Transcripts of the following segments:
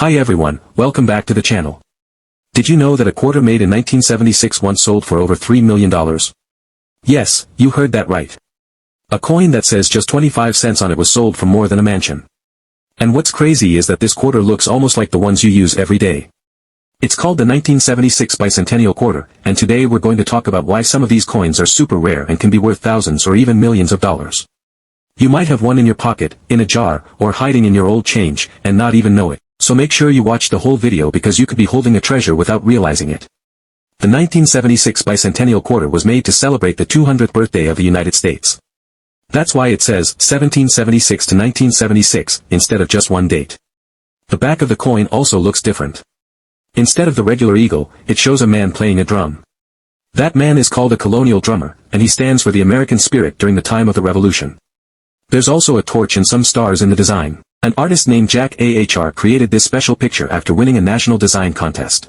Hi everyone, welcome back to the channel. Did you know that a quarter made in 1976 once sold for over $3 million? Yes, you heard that right. A coin that says just 25 cents on it was sold for more than a mansion. And what's crazy is that this quarter looks almost like the ones you use every day. It's called the 1976 Bicentennial Quarter, and today we're going to talk about why some of these coins are super rare and can be worth thousands or even millions of dollars. You might have one in your pocket, in a jar, or hiding in your old change, and not even know it. So make sure you watch the whole video because you could be holding a treasure without realizing it. The 1976 Bicentennial Quarter was made to celebrate the 200th birthday of the United States. That's why it says 1776 to 1976 instead of just one date. The back of the coin also looks different. Instead of the regular eagle, it shows a man playing a drum. That man is called a colonial drummer, and he stands for the American spirit during the time of the Revolution. There's also a torch and some stars in the design. An artist named Jack Ahr created this special picture after winning a national design contest.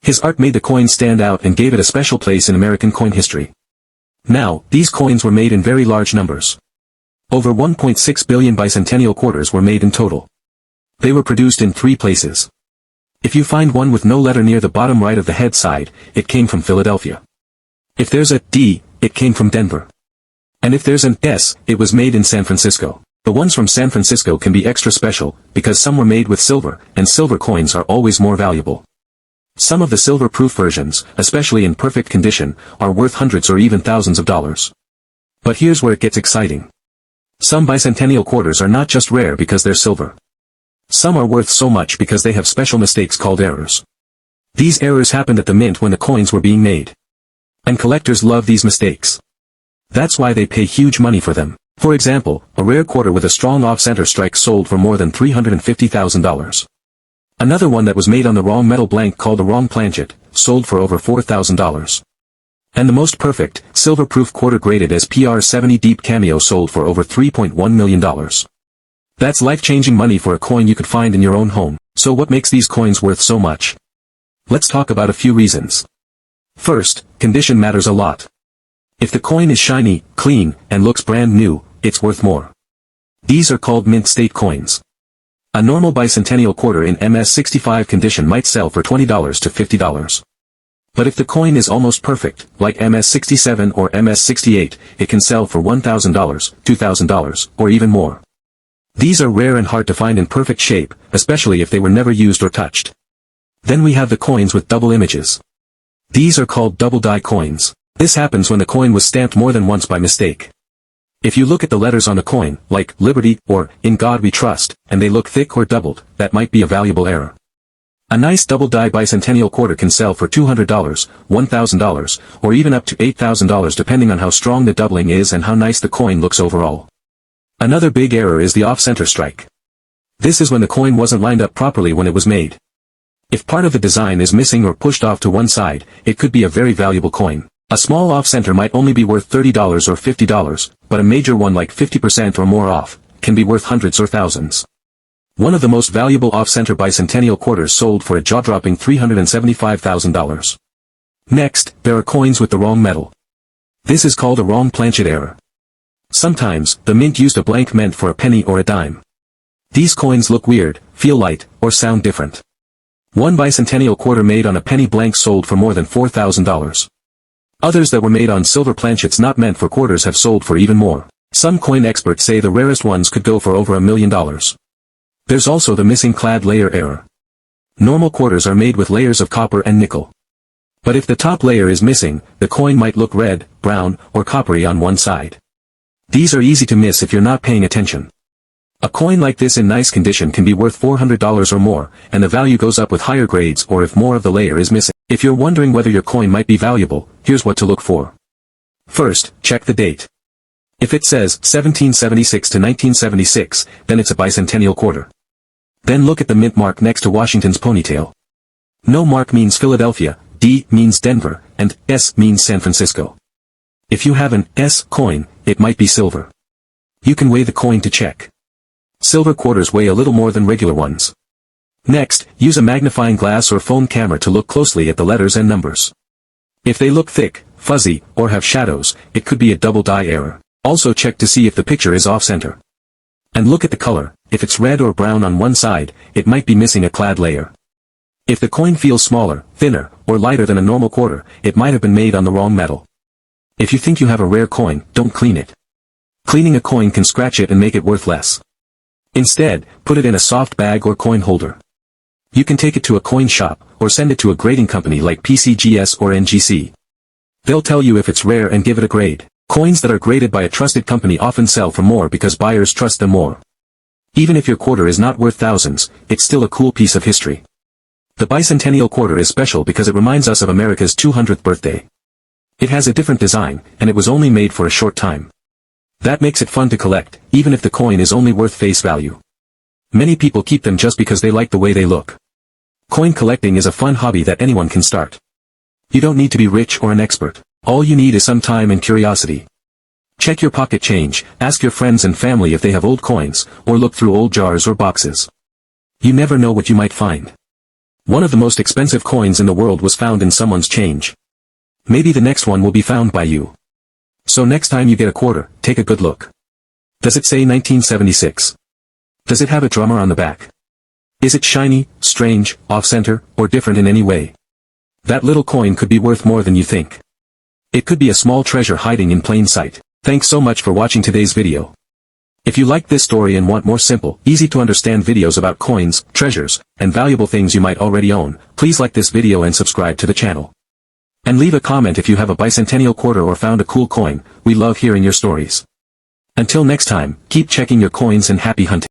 His art made the coin stand out and gave it a special place in American coin history. Now, these coins were made in very large numbers. Over 1.6 billion bicentennial quarters were made in total. They were produced in 3 places. If you find one with no letter near the bottom right of the head side, it came from Philadelphia. If there's a D, it came from Denver. And if there's an S, it was made in San Francisco. The ones from San Francisco can be extra special, because some were made with silver, and silver coins are always more valuable. Some of the silver-proof versions, especially in perfect condition, are worth hundreds or even thousands of dollars. But here's where it gets exciting. Some bicentennial quarters are not just rare because they're silver. Some are worth so much because they have special mistakes called errors. These errors happened at the mint when the coins were being made. And collectors love these mistakes. That's why they pay huge money for them. For example, a rare quarter with a strong off-center strike sold for more than $350,000. Another one that was made on the wrong metal blank called a wrong planchet, sold for over $4,000. And the most perfect, silver-proof quarter graded as PR70 Deep Cameo sold for over $3.1 million. That's life-changing money for a coin you could find in your own home. So what makes these coins worth so much? Let's talk about a few reasons. First, condition matters a lot. If the coin is shiny, clean, and looks brand new, it's worth more. These are called mint state coins. A normal bicentennial quarter in MS65 condition might sell for $20 to $50. But if the coin is almost perfect, like MS67 or MS68, it can sell for $1,000, $2,000, or even more. These are rare and hard to find in perfect shape, especially if they were never used or touched. Then we have the coins with double images. These are called double die coins. This happens when the coin was stamped more than once by mistake. If you look at the letters on the coin, like Liberty or In God We Trust, and they look thick or doubled, that might be a valuable error. A nice double die bicentennial quarter can sell for $200, $1,000, or even up to $8,000 depending on how strong the doubling is and how nice the coin looks overall. Another big error is the off-center strike. This is when the coin wasn't lined up properly when it was made. If part of the design is missing or pushed off to one side, it could be a very valuable coin. A small off-center might only be worth $30 or $50, but a major one like 50% or more off, can be worth hundreds or thousands. One of the most valuable off-center bicentennial quarters sold for a jaw-dropping $375,000. Next, there are coins with the wrong metal. This is called a wrong planchet error. Sometimes, the mint used a blank meant for a penny or a dime. These coins look weird, feel light, or sound different. One bicentennial quarter made on a penny blank sold for more than $4,000. Others that were made on silver planchets not meant for quarters have sold for even more. Some coin experts say the rarest ones could go for over $1 million. There's also the missing clad layer error. Normal quarters are made with layers of copper and nickel. But if the top layer is missing, the coin might look red, brown, or coppery on one side. These are easy to miss if you're not paying attention. A coin like this in nice condition can be worth $400 or more, and the value goes up with higher grades or if more of the layer is missing. If you're wondering whether your coin might be valuable, here's what to look for. First, check the date. If it says 1776 to 1976, then it's a bicentennial quarter. Then look at the mint mark next to Washington's ponytail. No mark means Philadelphia, D means Denver, and S means San Francisco. If you have an S coin, it might be silver. You can weigh the coin to check. Silver quarters weigh a little more than regular ones. Next, use a magnifying glass or phone camera to look closely at the letters and numbers. If they look thick, fuzzy, or have shadows, it could be a double die error. Also check to see if the picture is off-center. And look at the color, If it's red or brown on one side, it might be missing a clad layer. If the coin feels smaller, thinner, or lighter than a normal quarter, it might have been made on the wrong metal. If you think you have a rare coin, don't clean it. Cleaning a coin can scratch it and make it worth less. Instead, put it in a soft bag or coin holder. You can take it to a coin shop, or send it to a grading company like PCGS or NGC. They'll tell you if it's rare and give it a grade. Coins that are graded by a trusted company often sell for more because buyers trust them more. Even if your quarter is not worth thousands, it's still a cool piece of history. The Bicentennial Quarter is special because it reminds us of America's 200th birthday. It has a different design, and it was only made for a short time. That makes it fun to collect, even if the coin is only worth face value. Many people keep them just because they like the way they look. Coin collecting is a fun hobby that anyone can start. You don't need to be rich or an expert. All you need is some time and curiosity. Check your pocket change, ask your friends and family if they have old coins, or look through old jars or boxes. You never know what you might find. One of the most expensive coins in the world was found in someone's change. Maybe the next one will be found by you. So next time you get a quarter, take a good look. Does it say 1976? Does it have a drummer on the back? Is it shiny, strange, off-center, or different in any way? That little coin could be worth more than you think. It could be a small treasure hiding in plain sight. Thanks so much for watching today's video. If you liked this story and want more simple, easy-to-understand videos about coins, treasures, and valuable things you might already own, please like this video and subscribe to the channel. And leave a comment if you have a Bicentennial Quarter or found a cool coin. We love hearing your stories. Until next time, keep checking your coins and happy hunting.